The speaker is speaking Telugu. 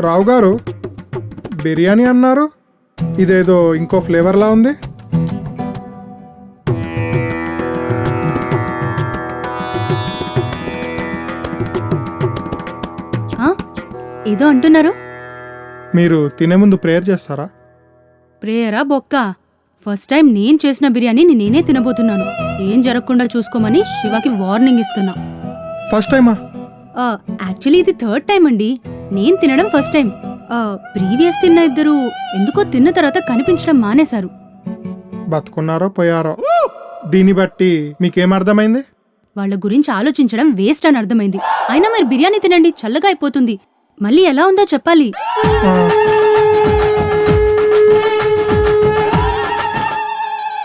రావు గారు బిర్యానీ అన్నారు, ఇదేదో ఇంకో ఫ్లేవర్లా ఉంది. ఏదో అంటున్నారు. మీరు తినే ముందు ప్రేయర్ చేస్తారా? ప్రేయరా బొక్క. ఫస్ట్ టైం నేను చేసిన బిర్యానీ నేనే తినబోతున్నాను. ఏం జరగకుండా చూసుకోమని శివకి వార్నింగ్ ఇస్తున్నా. ఫస్ట్ టైమా? యాక్చువల్లీ ఇది థర్డ్ టైం అండి. నేను తినడం ఫస్ట్ టైం. ప్రీవియస్ తిన్న ఇద్దరు ఎందుకో తిన్న తర్వాత కనిపించడం మానేశారు. బతుకున్నారో పోయారో. దీన్ని బట్టి మీకేం అర్థమైంది? వాళ్ళ గురించి ఆలోచించడం వేస్ట్ అని అర్థమైంది. అయినా మీరు బిర్యానీ తినండి, చల్లగా అయిపోతుంది. మళ్ళీ ఎలా ఉందో చెప్పాలి.